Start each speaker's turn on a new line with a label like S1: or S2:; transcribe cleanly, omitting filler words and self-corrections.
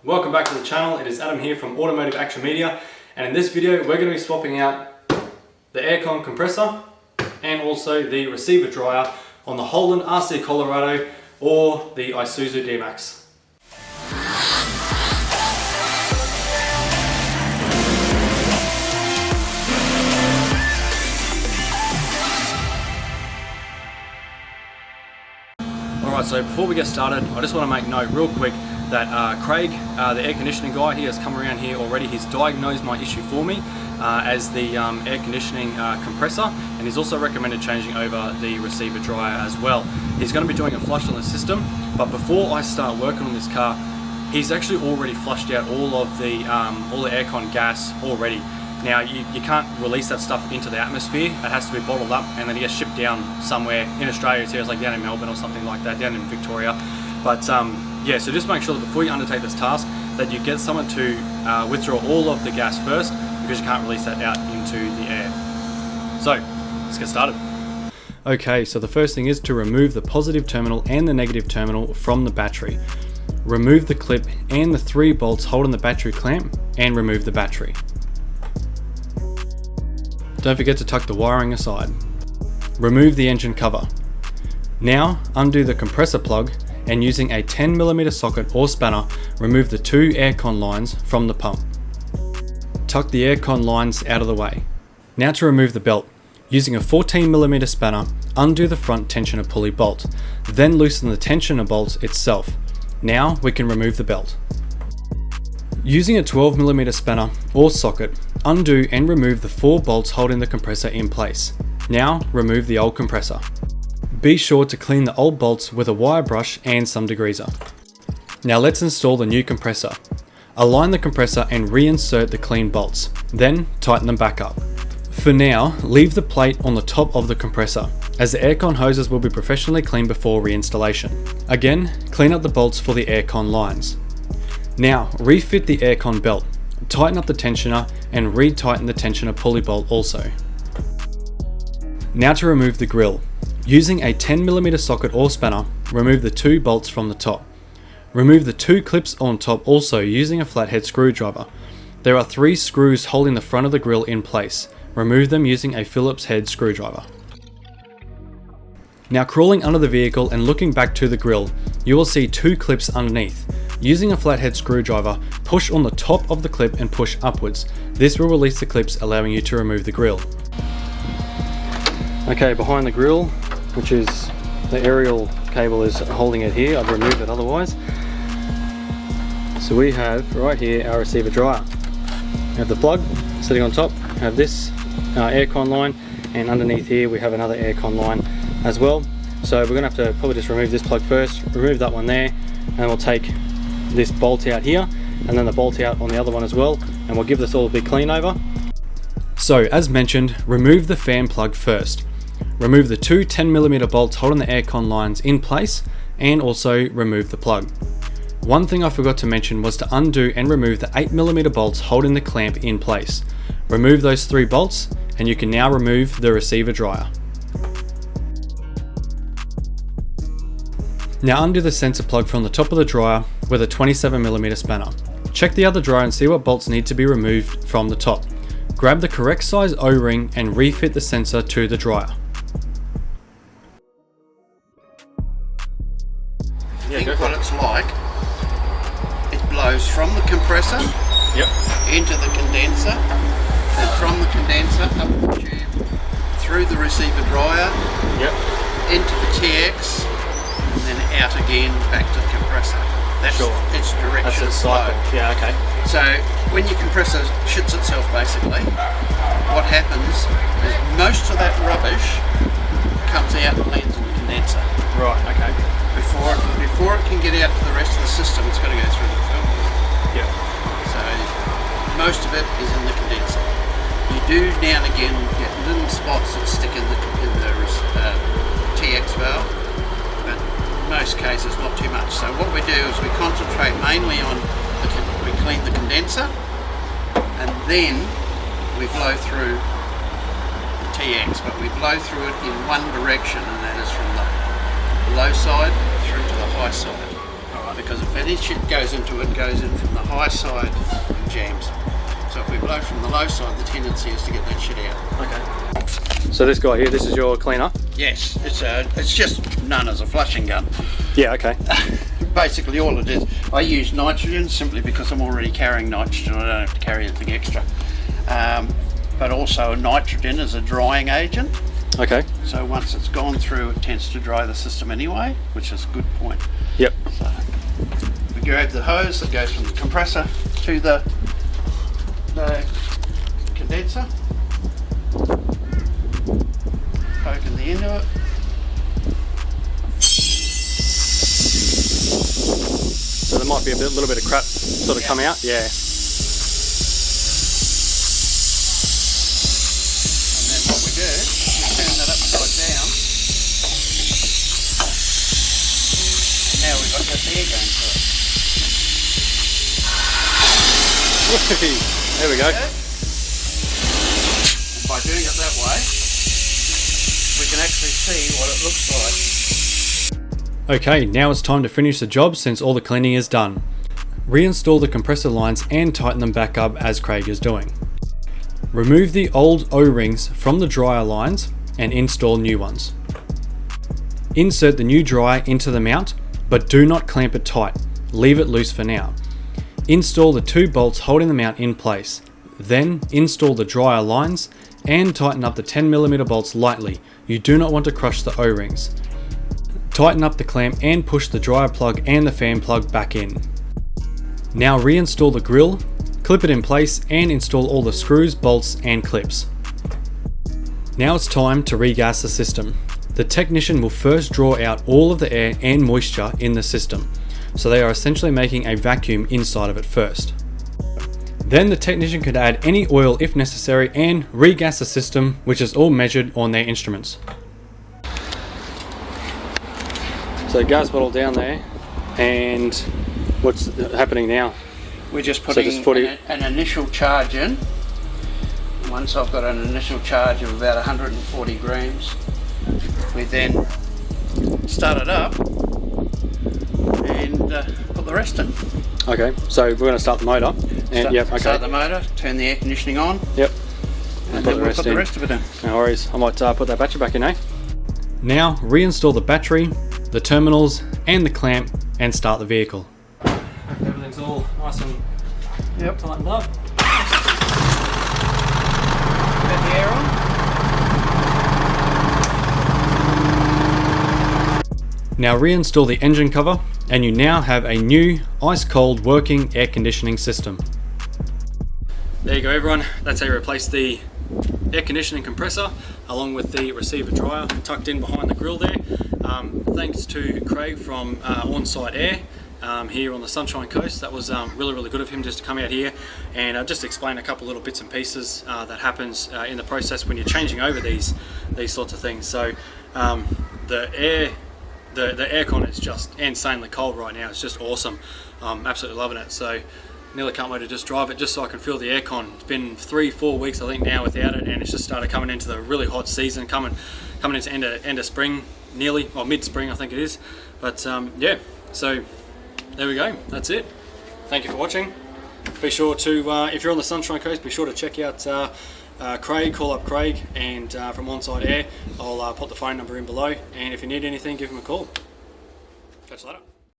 S1: Welcome back to the channel. It is Adam here from Automotive Action Media, and in this video we're going to be swapping out the aircon compressor and also the receiver dryer on the Holden RC Colorado or the Isuzu D-Max. Alright, so before we get started, I just want to make note real quick that Craig, the air conditioning guy, he has come around here already. He's diagnosed my issue for me as the air conditioning compressor, and he's also recommended changing over the receiver dryer as well. He's going to be doing a flush on the system, but before I start working on this car, he's actually already flushed out all the aircon gas already. Now you can't release that stuff into the atmosphere. It has to be bottled up and then it gets shipped down somewhere in Australia. So it's like down in Melbourne or something like that, down in Victoria. But yeah, so just make sure that before you undertake this task that you get someone to withdraw all of the gas first, because you can't release that out into the air. So let's get started. Okay, so the first thing is to remove the positive terminal and the negative terminal from the battery. Remove the clip and the 3 bolts holding the battery clamp, and remove the battery. Don't forget to tuck the wiring aside. Remove the engine cover. Now undo the compressor plug, and using a 10mm socket or spanner, remove the 2 aircon lines from the pump. Tuck the aircon lines out of the way. Now to remove the belt. Using a 14mm spanner, undo the front tensioner pulley bolt, then loosen the tensioner bolt itself. Now we can remove the belt. Using a 12mm spanner or socket, undo and remove the 4 bolts holding the compressor in place. Now remove the old compressor. Be sure to clean the old bolts with a wire brush and some degreaser. Now let's install the new compressor. Align the compressor and reinsert the clean bolts, then tighten them back up. For now, leave the plate on the top of the compressor, as the aircon hoses will be professionally cleaned before reinstallation. Again, clean up the bolts for the aircon lines. Now, refit the aircon belt, tighten up the tensioner and retighten the tensioner pulley bolt also. Now to remove the grille. Using a 10mm socket or spanner, remove the 2 bolts from the top. Remove the 2 clips on top also using a flathead screwdriver. There are 3 screws holding the front of the grille in place. Remove them using a Phillips head screwdriver. Now crawling under the vehicle and looking back to the grille, you will see 2 clips underneath. Using a flathead screwdriver, push on the top of the clip and push upwards. This will release the clips, allowing you to remove the grille. Okay, behind the grille, which is the aerial cable is holding it here, I've removed it otherwise. So we have right here our receiver dryer. We have the plug sitting on top, we have this aircon line, and underneath here we have another aircon line as well. So we're going to have to probably just remove this plug first, remove that one there, and we'll take this bolt out here and then the bolt out on the other one as well, and we'll give this all a big clean over. So as mentioned, remove the fan plug first. Remove the 2 10mm bolts holding the aircon lines in place, and also remove the plug. One thing I forgot to mention was to undo and remove the 8mm bolts holding the clamp in place. Remove those 3 bolts and you can now remove the receiver dryer. Now undo the sensor plug from the top of the dryer with a 27mm spanner. Check the other dryer and see what bolts need to be removed from the top. Grab the correct size O-ring and refit the sensor to the dryer.
S2: I think what it's like, it blows from the compressor into the condenser, and from the condenser up the tube, through the receiver dryer, into the TX, and then out again back to the compressor. That's its direction of flow.
S1: Yeah, okay.
S2: So when your compressor shits itself basically, what happens is most of that rubbish comes out and lands in the condenser.
S1: Right, okay.
S2: Before it can get out to the rest of the system, it's got to go through the filter.
S1: Yeah.
S2: So most of it is in the condenser. You do now and again get little spots that stick in the TX valve, but in most cases not too much. So what we do is we concentrate mainly on we clean the condenser, and then we blow through the TX, but we blow through it in one direction, and that is from the low side through to the high side. because if any shit goes into it, goes in from the high side and jams. So if we blow from the low side, the tendency is to get that shit out.
S1: Okay. So this guy here, this is your cleaner?
S2: Yes, it's just known as a flushing gun.
S1: Yeah, okay.
S2: Basically all it is, I use nitrogen simply because I'm already carrying nitrogen, I don't have to carry anything extra. But also nitrogen is a drying agent.
S1: Okay.
S2: So once it's gone through, it tends to dry the system anyway, which is a good point.
S1: Yep.
S2: So we grab the hose that goes from the compressor to the condenser, poking the end of it.
S1: So there might be a little bit of crap sort of come out, yeah.
S2: And then what we do, we turn that upside down. And now we've got this air going through it.
S1: There we go.
S2: And by doing it that way, we can actually see what it looks like.
S1: Okay, now it's time to finish the job since all the cleaning is done. Reinstall the compressor lines and tighten them back up as Craig is doing. Remove the old O-rings from the dryer lines and install new ones. Insert the new dryer into the mount, but do not clamp it tight, leave it loose for now. Install the 2 bolts holding the mount in place, then install the dryer lines and tighten up the 10mm bolts lightly. You do not want to crush the O-rings. Tighten up the clamp and push the dryer plug and the fan plug back in. Now reinstall the grill, clip it in place and install all the screws, bolts and clips. Now it's time to regas the system. The technician will first draw out all of the air and moisture in the system, so they are essentially making a vacuum inside of it first. Then the technician could add any oil if necessary and regas the system, which is all measured on their instruments. So gas bottle down there, and what's happening now?
S2: We're just putting an initial charge in. Once I've got an initial charge of about 140 grams, we then start it up and put the rest in.
S1: Okay, so we're going to start the motor. And,
S2: start the motor, turn the air conditioning on.
S1: Yep.
S2: And then we'll put the rest of it in.
S1: No worries, I might put that battery back in, eh? Now reinstall the battery, the terminals and the clamp and start the vehicle. Everything's all nice and tightened up.
S2: Get the air on.
S1: Now reinstall the engine cover and you now have a new ice cold working air conditioning system. There you go everyone, that's how you replace the air conditioning compressor along with the receiver dryer tucked in behind the grill there. Thanks to Craig from Onsite Air here on the Sunshine Coast. That was really good of him just to come out here and just explain a couple little bits and pieces that happens in the process when you're changing over these sorts of things. So the aircon is just insanely cold right now. It's just awesome. Absolutely loving it. So nearly can't wait to just drive it just so I can feel the aircon. It's been 3-4 weeks I think now without it, and it's just started coming into the really hot season, coming into end of spring, nearly, or mid-spring I think it is. But yeah, so there we go, that's it. Thank you for watching. Be sure to, if you're on the Sunshine Coast, be sure to check out Craig, call up Craig and from Onsite Air. I'll put the phone number in below, and if you need anything, give him a call. Catch you later.